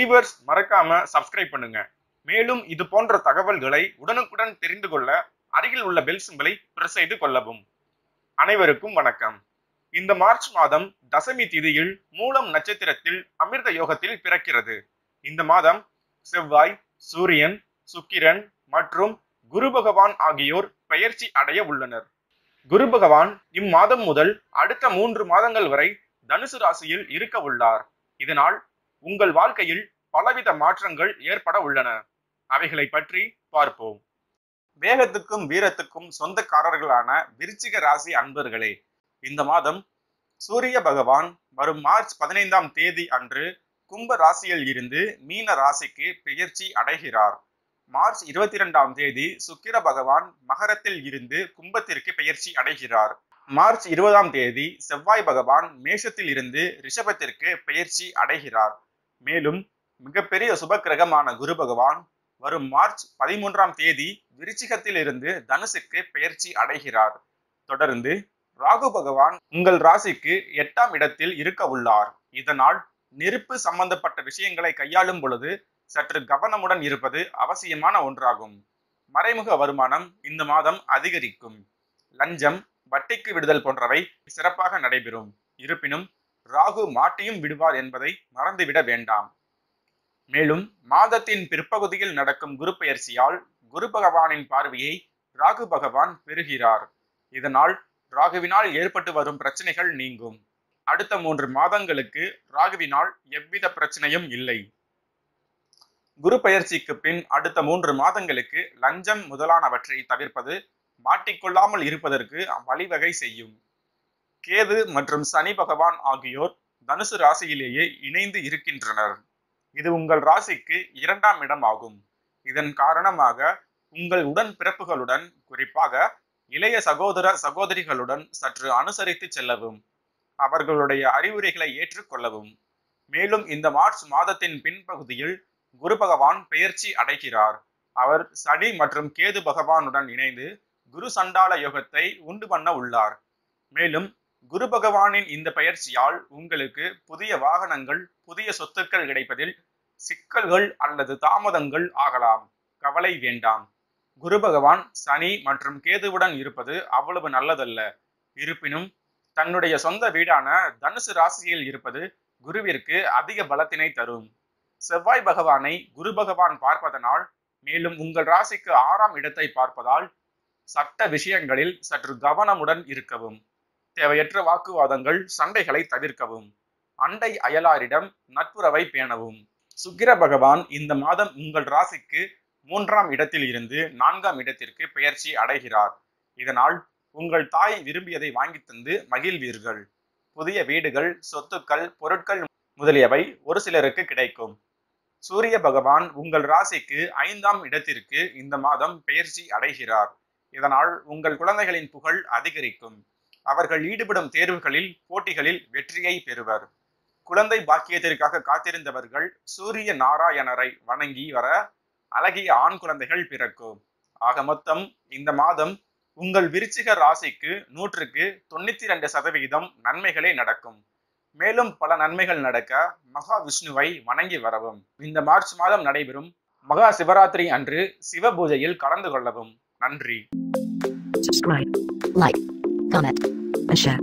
Viewers மறக்காம subscribe பண்ணுங்க. மேலும் இது போன்ற தகவல்களை உடனுக்குடன் தெரிந்து கொள்ள அருகில் உள்ள பெல் சிம்பலை பிரஸ் செய்து கொள்ளவும். அனைவருக்கும் வணக்கம். இந்த மார்ச் மாதம் தசமி திதியில் மூலம் நட்சத்திரத்தில் அமிர்த யோகத்தில் பிறக்கிறது. இந்த மாதம் செவ்வாய், சூரியன், சுக்கிரன் மற்றும் குரு பகவான் ஆகியோர் பெயர்ச்சி அடைய உள்ளனர். குரு பகவான் இம்மாதம் முதல் அடுத்த 3 மாதங்கள் வரை தனுசு ராசியில் இருக்க உள்ளார். இதனால் உங்கள் வாழ்க்கையில் பலவித மாற்றங்கள் ஏற்பட உள்ளன. அவைகளை பற்றி பார்ப்போம். வேகத்துக்கும் வீரத்துக்கும் சொந்தக்காரர்களான விருச்சிக ராசி அன்பர்களே, இந்த மாதம் சூரிய பகவான் வரும் மார்ச் 15ஆம் தேதி அன்று கும்ப ராசியில் இருந்து மீன ராசிக்கு பெயர்ச்சி அடைகிறார். மார்ச் 22ஆம் தேதி சுக்கிர பகவான் மகரத்தில் இருந்து கும்பத்திற்கு பெயர்ச்சி அடைகிறார். மார்ச் 20ஆம் தேதி செவ்வாய் பகவான் மேஷத்தில் இருந்து ரிஷபத்திற்கு பெயர்ச்சி அடைகிறார். மேலும் மிகப்பெரிய சுபக்கிரகமான குரு பகவான் வரும் மார்ச் 13ஆம் தேதி விருச்சிகத்தில் இருந்து தனுசுக்கு பெயர்ச்சி அடைகிறார். தொடர்ந்து ராகு பகவான் உங்கள் ராசிக்கு 8ஆம் இடத்தில் இருக்க உள்ளார். இதனால் நெருப்பு சம்பந்தப்பட்ட விஷயங்களை கையாளும் பொழுது சற்று கவனமுடன் இருப்பது அவசியமான ஒன்றாகும். மறைமுக வருமானம் இந்த மாதம் அதிகரிக்கும். லஞ்சம், வட்டிக்கு விடுதல் போன்றவை சிறப்பாக நடைபெறும். இருப்பினும் ராகு மாட்டியும் விடுவார் என்பதை மறந்துவிட வேண்டாம். மேலும் மாதத்தின் பிற்பகுதியில் நடக்கும் குரு பெயர்ச்சியால் குரு பகவானின் பார்வையை ராகு பகவான் பெறுகிறார். இதனால் ராகுவினால் ஏற்பட்டு வரும் பிரச்சனைகள் நீங்கும். அடுத்த 3 மாதங்களுக்கு ராகுவினால் எவ்வித பிரச்சனையும் இல்லை. குரு பெயர்ச்சிக்கு பின் அடுத்த 3 மாதங்களுக்கு லஞ்சம் முதலானவற்றை தவிர்ப்பது மாட்டிக்கொள்ளாமல் இருப்பதற்கு வழிவகை செய்யும். கேது மற்றும் சனி பகவான் ஆகியோர் தனுசு ராசியிலேயே இணைந்து இருக்கின்றனர். இது உங்கள் ராசிக்கு 2ஆம் இடம் ஆகும். இதன் காரணமாக உங்கள் உடன் பிறப்புகளுடன், குறிப்பாக இளைய சகோதர சகோதரிகளுடன் சற்று அனுசரித்து செல்லவும், அவர்களுடைய அறிவுரைகளை ஏற்றுக்கொள்ளவும். மேலும் இந்த மார்ச் மாதத்தின் பின்பகுதியில் குரு பகவான் பெயர்ச்சி அடைகிறார். அவர் சனி மற்றும் கேது பகவானுடன் இணைந்து குரு சண்டால யோகத்தை உண்டு பண்ண உள்ளார். மேலும் குரு பகவானின் இந்த பெயர்ச்சியால் உங்களுக்கு புதிய வாகனங்கள், புதிய சொத்துக்கள் கிடைப்பதில் சிக்கல்கள் அல்லது தாமதங்கள் ஆகலாம். கவலை வேண்டாம். குரு பகவான் சனி மற்றும் கேதுவுடன் இருப்பது அவ்வளவு நல்லதல்ல. இருப்பினும் தன்னுடைய சொந்த வீடான தனுசு ராசியில் இருப்பது குருவிற்கு அதிக பலத்தினை தரும். செவ்வாய் பகவானை குரு பகவான் பார்ப்பதனால், மேலும் உங்கள் ராசிக்கு 6ஆம் இடத்தை பார்ப்பதால் சட்ட விஷயங்களில் சற்று கவனமுடன் இருக்கவும். தேவையற்ற வாக்குவாதங்கள், சண்டைகளை தவிர்க்கவும். அண்டை அயலாரிடம் நட்புறவை பேணவும். சுக்கிர பகவான் இந்த மாதம் உங்கள் ராசிக்கு 3ஆம் இடத்தில் இருந்து 4ஆம் இடத்திற்கு பெயர்ச்சி அடைகிறார். இதனால் உங்கள் தாய் விரும்பியதை வாங்கி தந்து மகிழ்வீர்கள். புதிய வீடுகள், சொத்துக்கள், பொருட்கள் முதலியவை ஒரு சிலருக்கு கிடைக்கும். சூரிய பகவான் உங்கள் ராசிக்கு 5ஆம் இடத்திற்கு இந்த மாதம் பெயர்ச்சி அடைகிறார். இதனால் உங்கள் குழந்தைகளின் புகழ் அதிகரிக்கும். அவர்கள் ஈடுபடும் தேர்வுகளில், போட்டிகளில் வெற்றியை பெறுவர். குழந்தை பாக்கியத்திற்காக காத்திருந்தவர்கள் சூரிய நாராயணரை வணங்கி வர அழகிய ஆண் குழந்தைகள் பிறக்கும். ஆக மொத்தம் இந்த மாதம் உங்கள் விருச்சிக ராசிக்கு 100க்கு 92% நன்மைகளே நடக்கும். மேலும் பல நன்மைகள் நடக்க மகா விஷ்ணுவை வணங்கி வரவும். இந்த மார்ச் மாதம் நடைபெறும் மகா சிவராத்திரி அன்று சிவ பூஜையில் கலந்து கொள்ளவும். நன்றி. Subscribe, like, comment, and share.